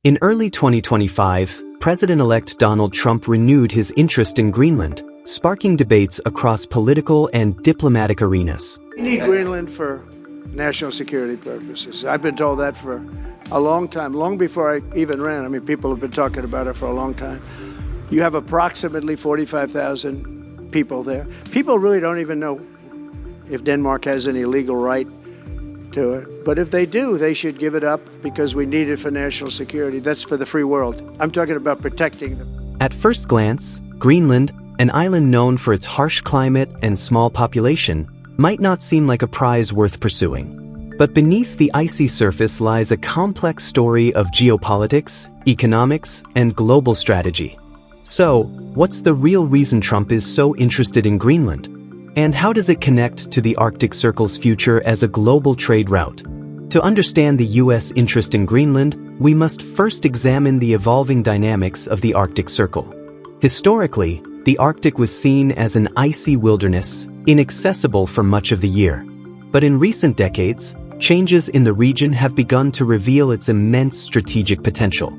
In early 2025, President-elect Donald Trump renewed his interest in Greenland, sparking debates across political and diplomatic arenas. We need Greenland for national security purposes. I've been told that for a long time, long before I even ran. I mean, people have been talking about it for a long time. You have approximately 45,000 people there. People really don't even know if Denmark has any legal right to it. But if they do, they should give it up because we need it for national security. That's for the free world. I'm talking about protecting them. At first glance, Greenland, an island known for its harsh climate and small population, might not seem like a prize worth pursuing. But beneath the icy surface lies a complex story of geopolitics, economics, and global strategy. So, what's the real reason Trump is so interested in Greenland? And how does it connect to the Arctic Circle's future as a global trade route? To understand the U.S. interest in Greenland, we must first examine the evolving dynamics of the Arctic Circle. Historically, the Arctic was seen as an icy wilderness, inaccessible for much of the year. But in recent decades, changes in the region have begun to reveal its immense strategic potential.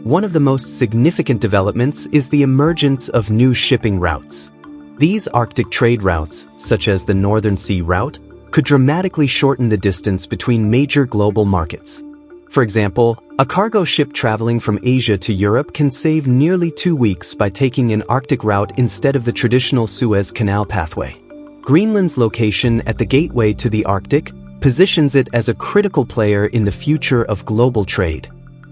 One of the most significant developments is the emergence of new shipping routes. These Arctic trade routes, such as the Northern Sea Route, could dramatically shorten the distance between major global markets. For example, a cargo ship traveling from Asia to Europe can save nearly 2 weeks by taking an Arctic route instead of the traditional Suez Canal pathway. Greenland's location at the gateway to the Arctic positions it as a critical player in the future of global trade.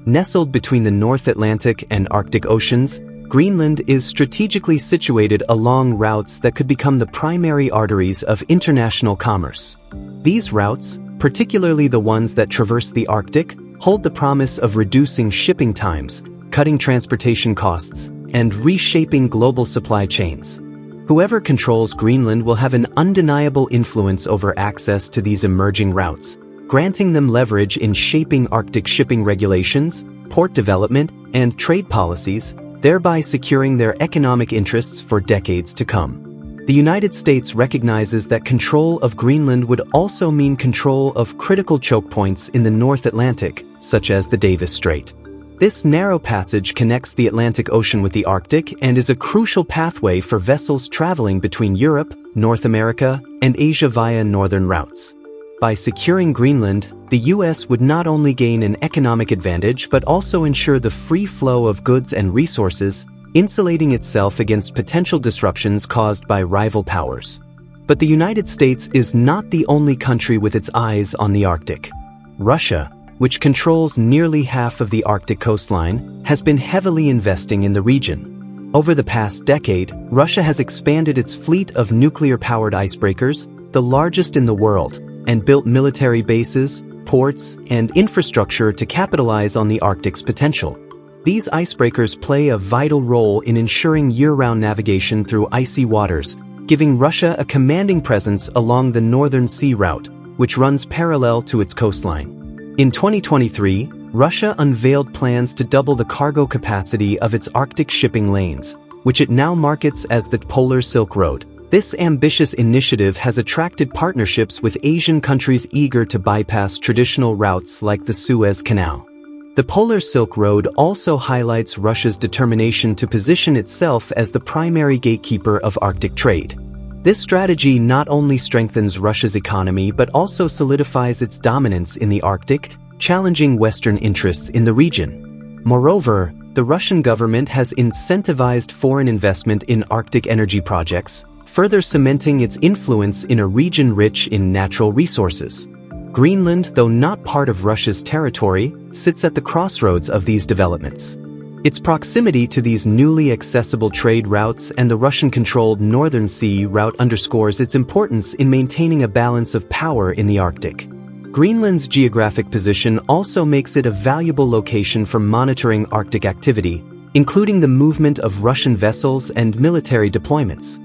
Nestled between the North Atlantic and Arctic Oceans, Greenland is strategically situated along routes that could become the primary arteries of international commerce. These routes, particularly the ones that traverse the Arctic, hold the promise of reducing shipping times, cutting transportation costs, and reshaping global supply chains. Whoever controls Greenland will have an undeniable influence over access to these emerging routes, granting them leverage in shaping Arctic shipping regulations, port development, and trade policies, thereby securing their economic interests for decades to come. The United States recognizes that control of Greenland would also mean control of critical choke points in the North Atlantic, such as the Davis Strait. This narrow passage connects the Atlantic Ocean with the Arctic and is a crucial pathway for vessels traveling between Europe, North America, and Asia via northern routes. By securing Greenland, the U.S. would not only gain an economic advantage but also ensure the free flow of goods and resources, insulating itself against potential disruptions caused by rival powers. But the United States is not the only country with its eyes on the Arctic. Russia, which controls nearly half of the Arctic coastline, has been heavily investing in the region. Over the past decade, Russia has expanded its fleet of nuclear-powered icebreakers, the largest in the world, and built military bases, ports, and infrastructure to capitalize on the Arctic's potential. These icebreakers play a vital role in ensuring year-round navigation through icy waters, giving Russia a commanding presence along the Northern Sea Route, which runs parallel to its coastline. In 2023, Russia unveiled plans to double the cargo capacity of its Arctic shipping lanes, which it now markets as the Polar Silk Road. This ambitious initiative has attracted partnerships with Asian countries eager to bypass traditional routes like the Suez Canal. The Polar Silk Road also highlights Russia's determination to position itself as the primary gatekeeper of Arctic trade. This strategy not only strengthens Russia's economy but also solidifies its dominance in the Arctic, challenging Western interests in the region. Moreover, the Russian government has incentivized foreign investment in Arctic energy projects, further cementing its influence in a region rich in natural resources. Greenland, though not part of Russia's territory, sits at the crossroads of these developments. Its proximity to these newly accessible trade routes and the Russian-controlled Northern Sea Route underscores its importance in maintaining a balance of power in the Arctic. Greenland's geographic position also makes it a valuable location for monitoring Arctic activity, including the movement of Russian vessels and military deployments.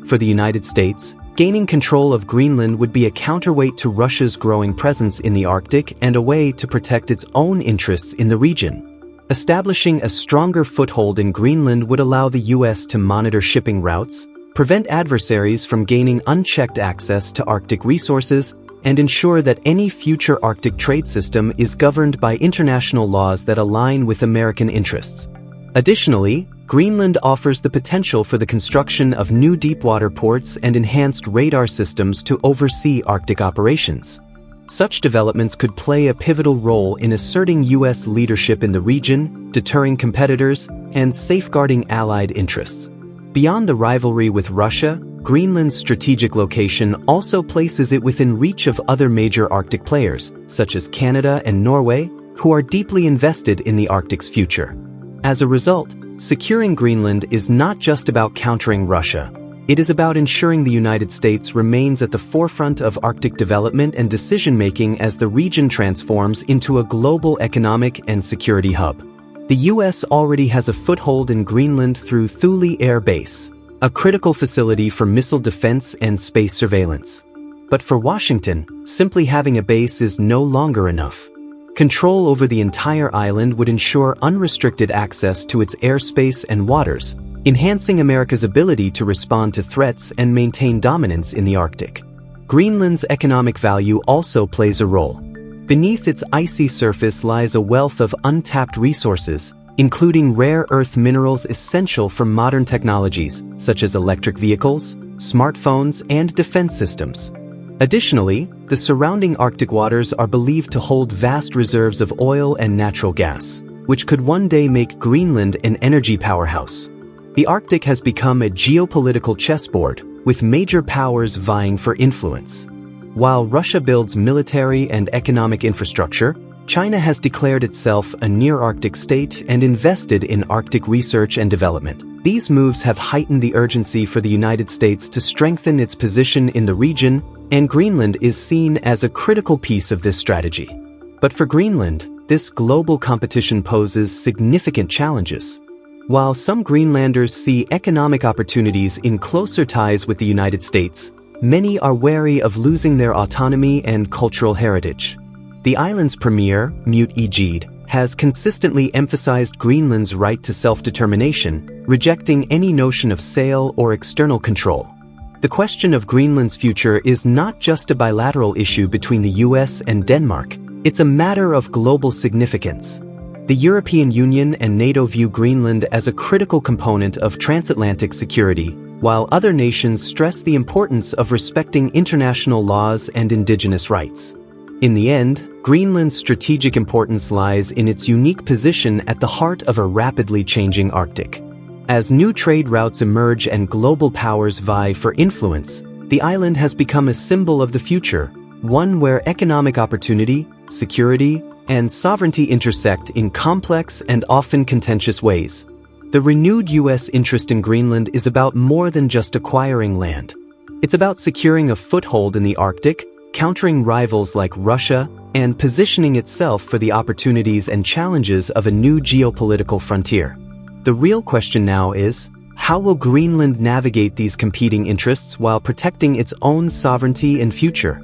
For the United States, gaining control of Greenland would be a counterweight to Russia's growing presence in the Arctic and a way to protect its own interests in the region. Establishing a stronger foothold in Greenland would allow the U.S. to monitor shipping routes, prevent adversaries from gaining unchecked access to Arctic resources, and ensure that any future Arctic trade system is governed by international laws that align with American interests. Additionally, Greenland offers the potential for the construction of new deepwater ports and enhanced radar systems to oversee Arctic operations. Such developments could play a pivotal role in asserting U.S. leadership in the region, deterring competitors, and safeguarding allied interests. Beyond the rivalry with Russia, Greenland's strategic location also places it within reach of other major Arctic players, such as Canada and Norway, who are deeply invested in the Arctic's future. As a result, securing Greenland is not just about countering Russia. It is about ensuring the United States remains at the forefront of Arctic development and decision-making as the region transforms into a global economic and security hub. The U.S. already has a foothold in Greenland through Thule Air Base, a critical facility for missile defense and space surveillance. But for Washington, simply having a base is no longer enough. Control over the entire island would ensure unrestricted access to its airspace and waters, enhancing America's ability to respond to threats and maintain dominance in the Arctic. Greenland's economic value also plays a role. Beneath its icy surface lies a wealth of untapped resources, including rare earth minerals essential for modern technologies, such as electric vehicles, smartphones, and defense systems. Additionally, the surrounding Arctic waters are believed to hold vast reserves of oil and natural gas, which could one day make Greenland an energy powerhouse. The Arctic has become a geopolitical chessboard, with major powers vying for influence. While Russia builds military and economic infrastructure, China has declared itself a near-Arctic state and invested in Arctic research and development. These moves have heightened the urgency for the United States to strengthen its position in the region, and Greenland is seen as a critical piece of this strategy. But for Greenland, this global competition poses significant challenges. While some Greenlanders see economic opportunities in closer ties with the United States, many are wary of losing their autonomy and cultural heritage. The island's premier, Mute Egeed, has consistently emphasized Greenland's right to self-determination, rejecting any notion of sale or external control. The question of Greenland's future is not just a bilateral issue between the US and Denmark, it's a matter of global significance. The European Union and NATO view Greenland as a critical component of transatlantic security, while other nations stress the importance of respecting international laws and indigenous rights. In the end, Greenland's strategic importance lies in its unique position at the heart of a rapidly changing Arctic. As new trade routes emerge and global powers vie for influence, the island has become a symbol of the future, one where economic opportunity, security, and sovereignty intersect in complex and often contentious ways. The renewed U.S. interest in Greenland is about more than just acquiring land. It's about securing a foothold in the Arctic, countering rivals like Russia, and positioning itself for the opportunities and challenges of a new geopolitical frontier. The real question now is, how will Greenland navigate these competing interests while protecting its own sovereignty and future?